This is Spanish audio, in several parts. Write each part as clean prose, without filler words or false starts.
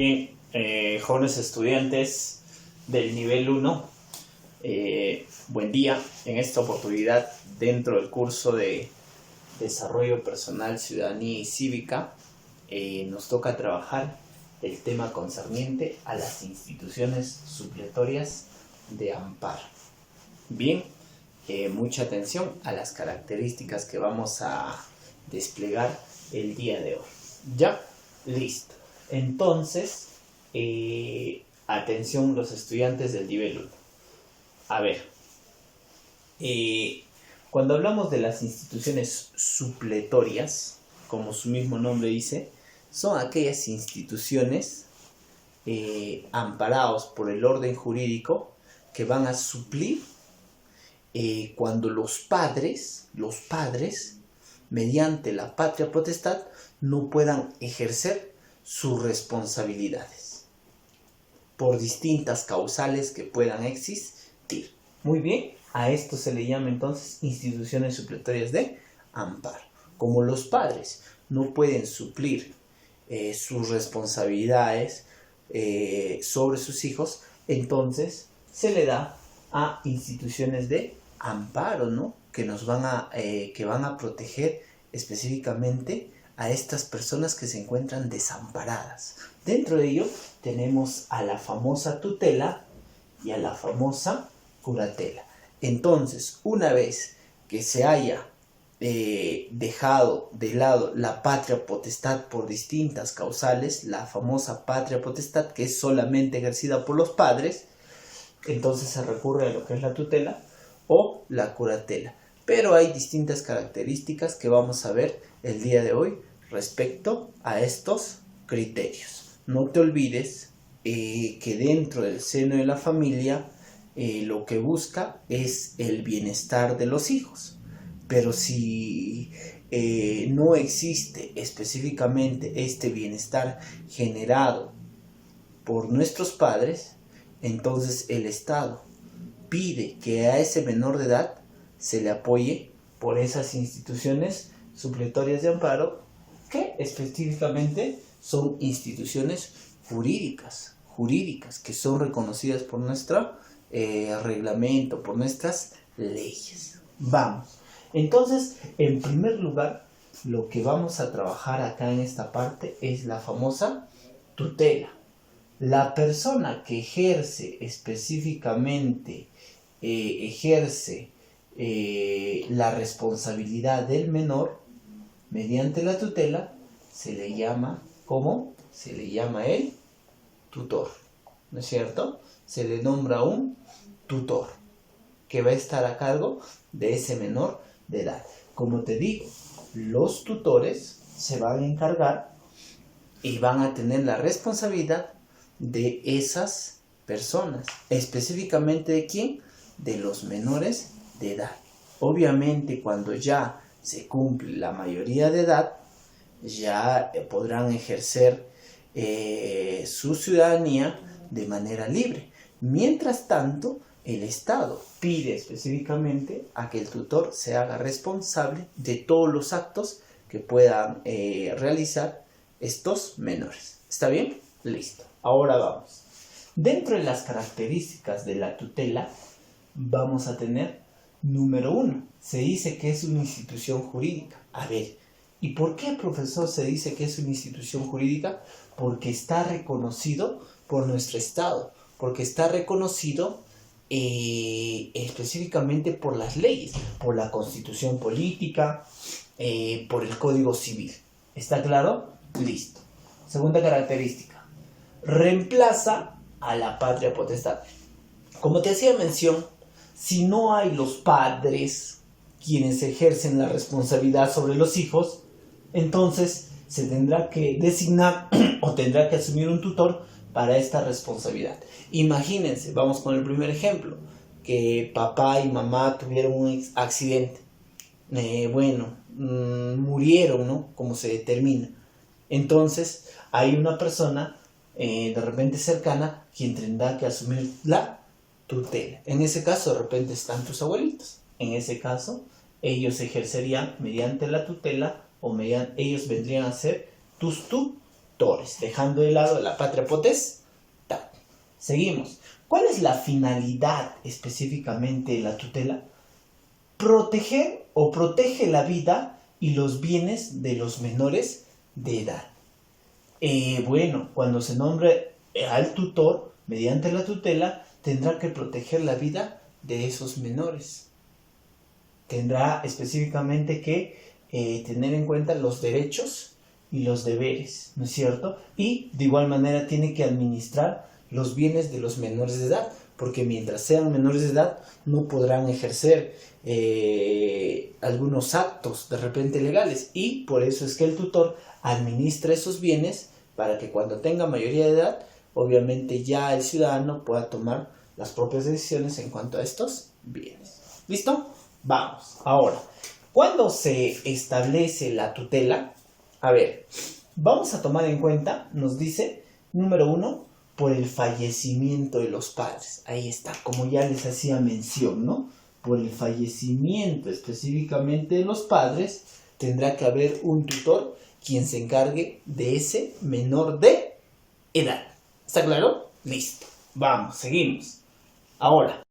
Bien, jóvenes estudiantes del nivel 1, buen día. En esta oportunidad, dentro del curso de Desarrollo Personal, Ciudadanía y Cívica, nos toca trabajar el tema concerniente a las instituciones supletorias de amparo. Bien, mucha atención a las características que vamos a desplegar el día de hoy. ¿Ya? Listo. Entonces, atención los estudiantes del nivel 1. A ver, cuando hablamos de las instituciones supletorias, como su mismo nombre dice, son aquellas instituciones amparados por el orden jurídico que van a suplir cuando los padres, mediante la patria potestad, no puedan ejercer sus responsabilidades por distintas causales que puedan existir. Muy bien, a esto se le llama entonces instituciones supletorias de amparo. Como los padres no pueden suplir sus responsabilidades sobre sus hijos, entonces se le da a instituciones de amparo, ¿no? Que van a proteger específicamente a estas personas que se encuentran desamparadas. Dentro de ello tenemos a la famosa tutela y a la famosa curatela. Entonces, una vez que se haya dejado de lado la patria potestad por distintas causales, la famosa patria potestad que es solamente ejercida por los padres, entonces se recurre a lo que es la tutela o la curatela. Pero hay distintas características que vamos a ver el día de hoy respecto a estos criterios. No te olvides que dentro del seno de la familia lo que busca es el bienestar de los hijos. Pero si no existe específicamente este bienestar generado por nuestros padres, entonces el Estado pide que a ese menor de edad se le apoye por esas instituciones supletorias de amparo que específicamente son instituciones jurídicas que son reconocidas por nuestro reglamento, por nuestras leyes. Vamos. Entonces, en primer lugar, lo que vamos a trabajar acá en esta parte es la famosa tutela. La persona que ejerce específicamente la responsabilidad del menor mediante la tutela se le llama, ¿cómo? Se le llama el tutor, ¿no es cierto? Se le nombra un tutor que va a estar a cargo de ese menor de edad. Como te digo, los tutores se van a encargar y van a tener la responsabilidad de esas personas. ¿Específicamente de quién? De los menores de edad. Obviamente, cuando ya se cumple la mayoría de edad, ya podrán ejercer su ciudadanía de manera libre. Mientras tanto, el Estado pide específicamente a que el tutor se haga responsable de todos los actos que puedan realizar estos menores. ¿Está bien? Listo. Ahora vamos. Dentro de las características de la tutela, vamos a tener, número 1, se dice que es una institución jurídica. A ver, ¿y por qué, profesor, se dice que es una institución jurídica? Porque está reconocido por nuestro Estado, porque está reconocido específicamente por las leyes, por la Constitución Política, por el Código Civil. ¿Está claro? Listo. Segunda característica, reemplaza a la patria potestad. Como te hacía mención, si no hay los padres quienes ejercen la responsabilidad sobre los hijos, entonces se tendrá que designar o tendrá que asumir un tutor para esta responsabilidad. Imagínense, vamos con el primer ejemplo, que papá y mamá tuvieron un accidente. Murieron, ¿no? Como se determina. Entonces, hay una persona de repente cercana quien tendrá que asumir la tutela. En ese caso, de repente están tus abuelitos. En ese caso, ellos ejercerían mediante la tutela o ellos vendrían a ser tus tutores, dejando de lado la patria potestad. Seguimos. ¿Cuál es la finalidad específicamente de la tutela? Proteger o protege la vida y los bienes de los menores de edad. Bueno, cuando se nombre al tutor, mediante la tutela, tendrá que proteger la vida de esos menores. Tendrá específicamente que tener en cuenta los derechos y los deberes, ¿no es cierto? Y de igual manera tiene que administrar los bienes de los menores de edad, porque mientras sean menores de edad no podrán ejercer algunos actos de repente legales, y por eso es que el tutor administra esos bienes para que cuando tenga mayoría de edad, obviamente ya el ciudadano pueda tomar las propias decisiones en cuanto a estos bienes. ¿Listo? Vamos. Ahora, ¿cuándo se establece la tutela? A ver, vamos a tomar en cuenta, nos dice, número 1, por el fallecimiento de los padres. Ahí está, como ya les hacía mención, ¿no? Por el fallecimiento específicamente de los padres, tendrá que haber un tutor quien se encargue de ese menor de edad. ¿Está claro? Listo. Vamos, seguimos. Ahora,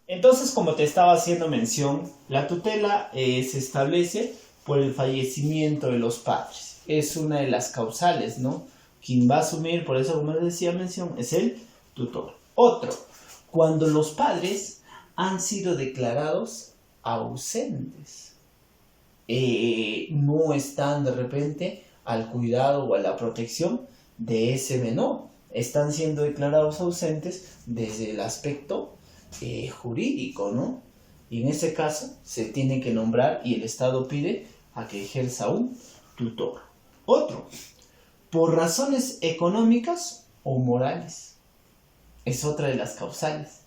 entonces, como te estaba haciendo mención, la tutela se establece por el fallecimiento de los padres. Es una de las causales, ¿no? Quien va a asumir, por eso como les decía mención, es el tutor. Otro, cuando los padres han sido declarados ausentes. No están de repente al cuidado o a la protección de ese menor. Están siendo declarados ausentes desde el aspecto jurídico, ¿no? Y en ese caso se tiene que nombrar y el Estado pide a que ejerza un tutor. Otro, por razones económicas o morales. Es otra de las causales.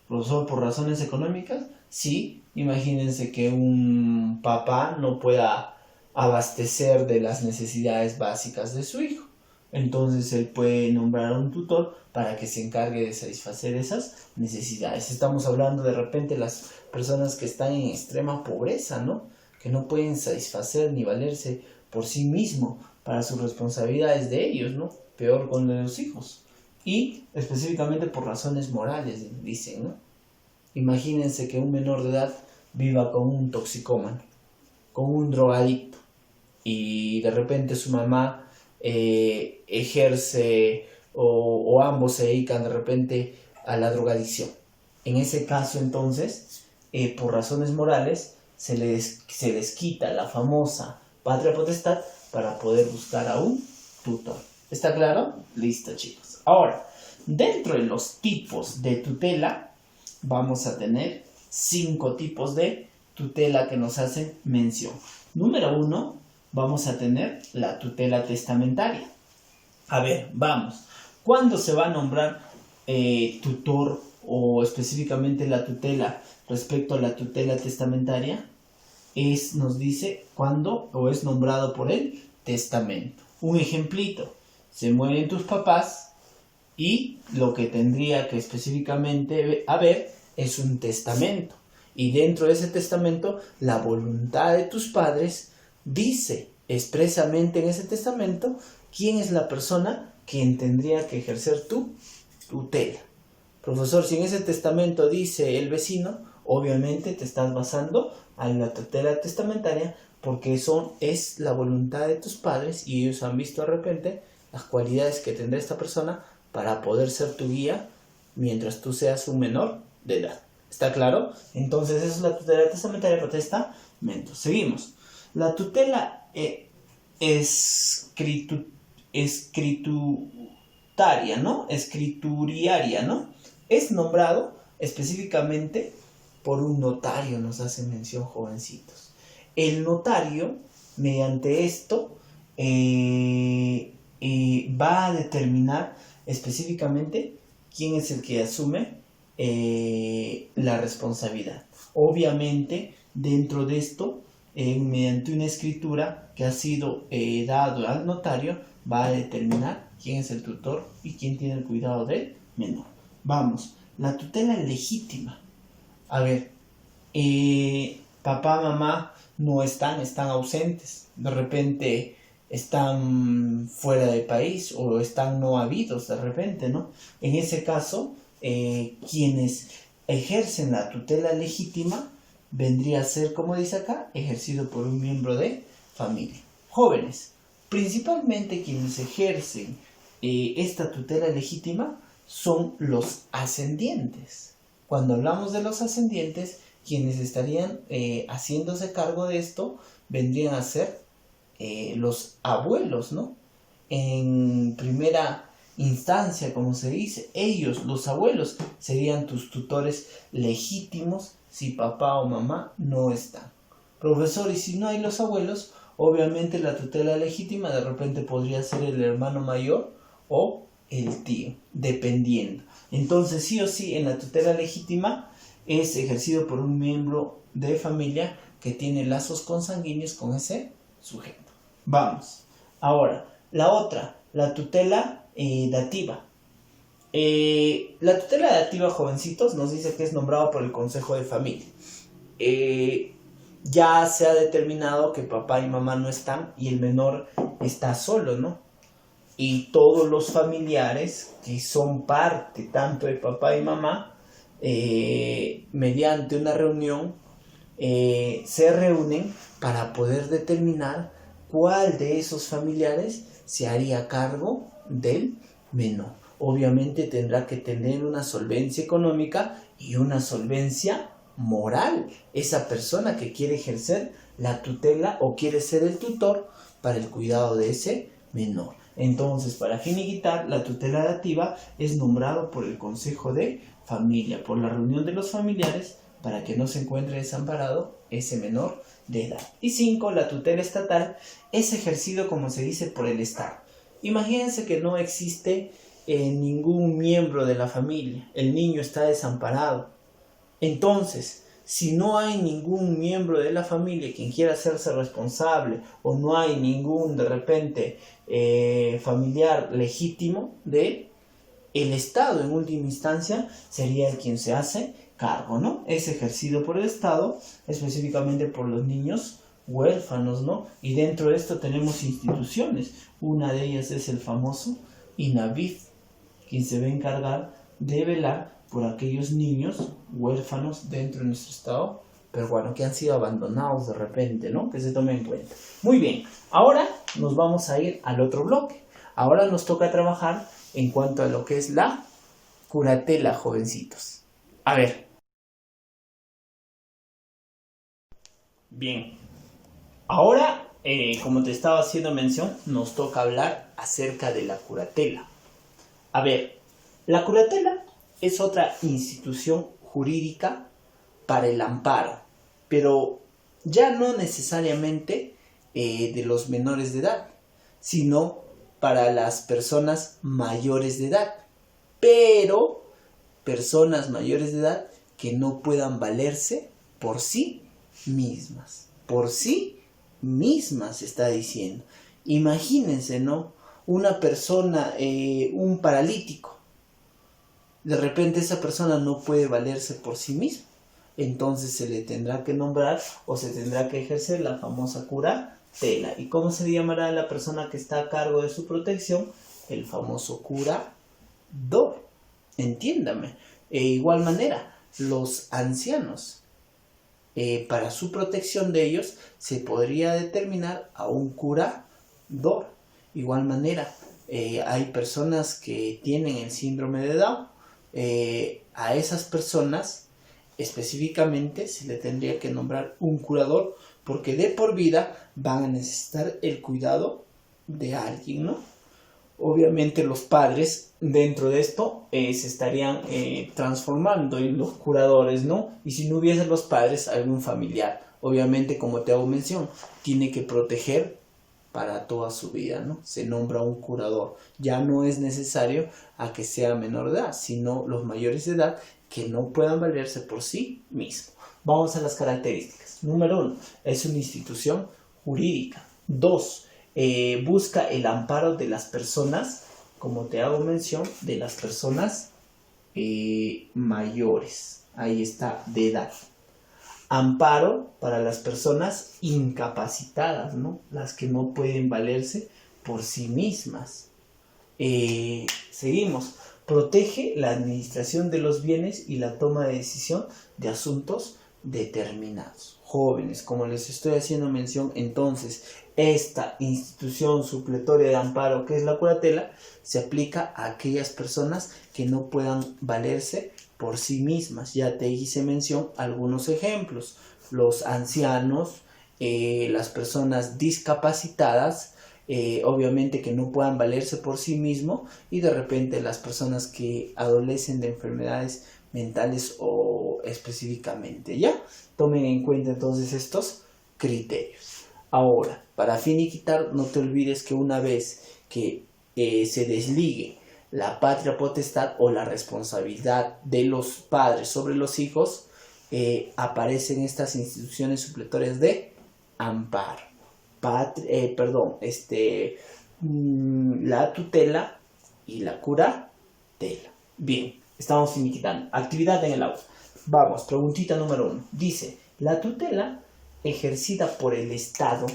Profesor, por razones económicas, sí. Imagínense que un papá no pueda abastecer de las necesidades básicas de su hijo. Entonces él puede nombrar a un tutor para que se encargue de satisfacer esas necesidades. Estamos hablando de repente de las personas que están en extrema pobreza, ¿no? Que no pueden satisfacer ni valerse por sí mismo para sus responsabilidades de ellos, ¿no? Peor con los hijos. Y específicamente por razones morales, dicen, ¿no? Imagínense que un menor de edad viva con un toxicómano, con un drogadicto, y de repente su mamá ejerce o ambos se dedican de repente a la drogadicción. En ese caso entonces, por razones morales, se les quita la famosa patria potestad para poder buscar a un tutor. ¿Está claro? Listo, chicos. Ahora, dentro de los tipos de tutela, vamos a tener 5 tipos de tutela que nos hacen mención. Número 1, vamos a tener la tutela testamentaria. A ver, vamos. ¿Cuándo se va a nombrar tutor o específicamente la tutela respecto a la tutela testamentaria? Nos dice cuándo o es nombrado por el testamento. Un ejemplito, se mueren tus papás y lo que tendría que específicamente haber es un testamento. Y dentro de ese testamento, la voluntad de tus padres dice expresamente en ese testamento quién es la persona quien tendría que ejercer tu tutela. Profesor, si en ese testamento dice el vecino, obviamente te estás basando en la tutela testamentaria porque eso es la voluntad de tus padres y ellos han visto de repente las cualidades que tendrá esta persona para poder ser tu guía mientras tú seas un menor de edad. ¿Está claro? Entonces esa es la tutela testamentaria por testamento. Seguimos. La tutela escritutaria, ¿no? Escrituriaria, ¿no? Es nombrado específicamente por un notario, nos hace mención, jovencitos. El notario, mediante esto, va a determinar específicamente quién es el que asume la responsabilidad. Obviamente, dentro de esto, mediante una escritura que ha sido dado al notario, va a determinar quién es el tutor y quién tiene el cuidado del menor. Vamos, la tutela legítima. A ver, papá, mamá no están, están ausentes, de repente están fuera de país o están no habidos de repente, ¿no? En ese caso, quienes ejercen la tutela legítima vendría a ser, como dice acá, ejercido por un miembro de familia. Jóvenes, principalmente quienes ejercen esta tutela legítima son los ascendientes. Cuando hablamos de los ascendientes, quienes estarían haciéndose cargo de esto vendrían a ser los abuelos, ¿no? En primera instancia, como se dice, ellos, los abuelos, serían tus tutores legítimos si papá o mamá no están. Profesor, y si no hay los abuelos, obviamente la tutela legítima de repente podría ser el hermano mayor o el tío, dependiendo. Entonces, sí o sí, en la tutela legítima es ejercido por un miembro de familia que tiene lazos consanguíneos con ese sujeto. Vamos. Ahora, la otra, la tutela dativa. La tutela dativa, jovencitos, nos dice que es nombrado por el Consejo de Familia. Ya se ha determinado que papá y mamá no están y el menor está solo, ¿no? Y todos los familiares que son parte tanto de papá y mamá, mediante una reunión, se reúnen para poder determinar cuál de esos familiares se haría cargo del menor. Obviamente tendrá que tener una solvencia económica y una solvencia moral esa persona que quiere ejercer la tutela o quiere ser el tutor para el cuidado de ese menor. Entonces, para finiquitar, la tutela dativa es nombrado por el Consejo de Familia, por la reunión de los familiares, para que no se encuentre desamparado ese menor de edad. Y 5, la tutela estatal es ejercido, como se dice, por el Estado. Imagínense que no existe ningún miembro de la familia, el niño está desamparado. Entonces, si no hay ningún miembro de la familia quien quiera hacerse responsable o no hay ningún, de repente, familiar legítimo de él, el Estado en última instancia sería el quien se hace cargo, ¿no? Es ejercido por el Estado, específicamente por los niños huérfanos, ¿no? Y dentro de esto tenemos instituciones. Una de ellas es el famoso INAVIF, quien se va a encargar de velar por aquellos niños huérfanos dentro de nuestro estado peruano que han sido abandonados de repente, ¿no? Que se tome en cuenta. Muy bien, ahora nos vamos a ir al otro bloque. Ahora nos toca trabajar en cuanto a lo que es la curatela, jovencitos. A ver. Bien. Ahora, como te estaba haciendo mención, nos toca hablar acerca de la curatela. A ver, la curatela es otra institución jurídica para el amparo, pero ya no necesariamente de los menores de edad, sino para las personas mayores de edad, pero personas mayores de edad que no puedan valerse por sí mismas. Por sí mismas, está diciendo. Imagínense, ¿no? Una persona, un paralítico, de repente esa persona no puede valerse por sí misma. Entonces se le tendrá que nombrar o se tendrá que ejercer la famosa curatela. ¿Y cómo se llamará la persona que está a cargo de su protección? El famoso curador. Entiéndame. De igual manera, los ancianos, para su protección de ellos, se podría determinar a un curador. Igual manera, hay personas que tienen el síndrome de Down. A esas personas específicamente se le tendría que nombrar un curador, porque de por vida van a necesitar el cuidado de alguien, ¿no? Obviamente los padres dentro de esto se estarían transformando en los curadores, ¿no? Y si no hubiesen los padres, algún familiar. Obviamente, como te hago mención, tiene que proteger para toda su vida, ¿no? Se nombra un curador. Ya no es necesario a que sea menor de edad, sino los mayores de edad que no puedan valerse por sí mismos. Vamos a las características. Número 1, es una institución jurídica. 2, busca el amparo de las personas, como te hago mención, de las personas mayores. Ahí está, de edad. Amparo para las personas incapacitadas, ¿no? Las que no pueden valerse por sí mismas. Seguimos. Protege la administración de los bienes y la toma de decisión de asuntos determinados. Jóvenes, como les estoy haciendo mención, entonces, esta institución supletoria de amparo, que es la curatela, se aplica a aquellas personas que no puedan valerse por sí mismas. Ya te hice mención algunos ejemplos: los ancianos, las personas discapacitadas, obviamente que no puedan valerse por sí mismos, y de repente las personas que adolecen de enfermedades mentales o específicamente. Ya tomen en cuenta entonces estos criterios. Ahora, para finiquitar, no te olvides que una vez que se desligue la patria potestad o la responsabilidad de los padres sobre los hijos, aparecen estas instituciones supletorias de amparo. La tutela y la curatela. Bien, estamos finiquitando. Actividad en el aula. Vamos, preguntita número 1. Dice, la tutela ejercida por el Estado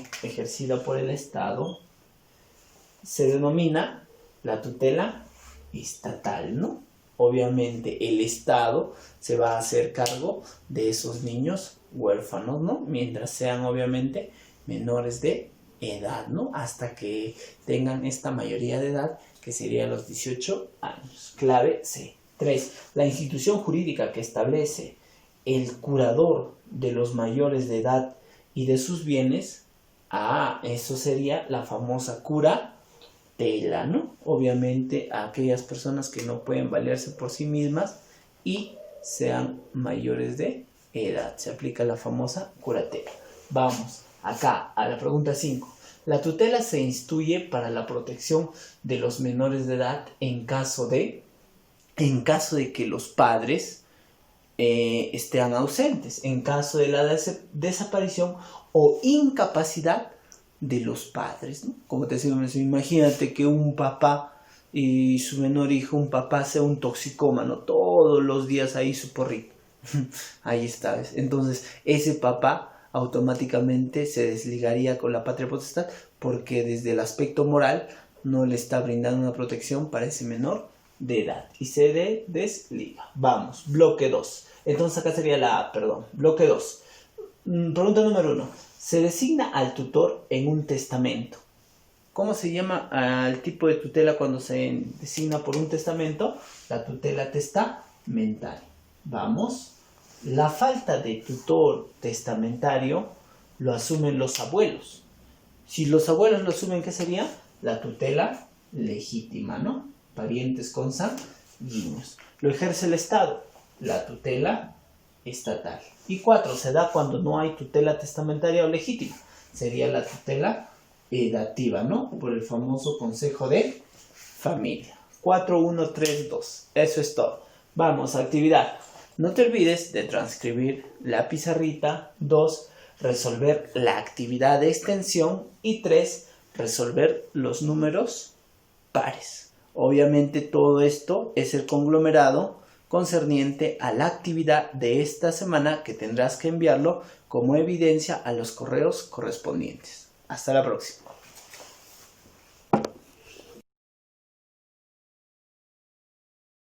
se denomina la tutela estatal, ¿no? Obviamente el Estado se va a hacer cargo de esos niños huérfanos, ¿no? Mientras sean obviamente menores de edad, ¿no? Hasta que tengan esta mayoría de edad, que sería los 18 años. Clave C. 3. La institución jurídica que establece el curador de los mayores de edad y de sus bienes, eso sería la famosa curatela, ¿no? Obviamente a aquellas personas que no pueden valerse por sí mismas y sean mayores de edad. Se aplica la famosa curatela. Vamos acá a la pregunta 5. La tutela se instituye para la protección de los menores de edad en caso de que los padres estén ausentes, en caso de la desaparición o incapacidad de los padres, ¿no? Como te decía, imagínate que un papá y su menor hijo, un papá sea un toxicómano, todos los días ahí su porrito. Ahí está, ¿ves? Entonces ese papá automáticamente se desligaría con la patria potestad, porque desde el aspecto moral no le está brindando una protección para ese menor de edad y se desliga. Vamos, bloque 2. Entonces acá sería bloque 2. Pregunta número 1. Se designa al tutor en un testamento. ¿Cómo se llama al tipo de tutela cuando se designa por un testamento? La tutela testamentaria. Vamos. La falta de tutor testamentario lo asumen los abuelos. Si los abuelos lo asumen, ¿qué sería? La tutela legítima, ¿no? Parientes consanguíneos. Lo ejerce el Estado, la tutela estatal. Y 4, se da cuando no hay tutela testamentaria o legítima. Sería la tutela dativa, ¿no? Por el famoso Consejo de Familia. 4, 1, 3, 2. Eso es todo. Vamos, actividad. No te olvides de transcribir la pizarrita. 2, resolver la actividad de extensión. Y 3, resolver los números pares. Obviamente todo esto es el conglomerado concerniente a la actividad de esta semana, que tendrás que enviarlo como evidencia a los correos correspondientes. Hasta la próxima.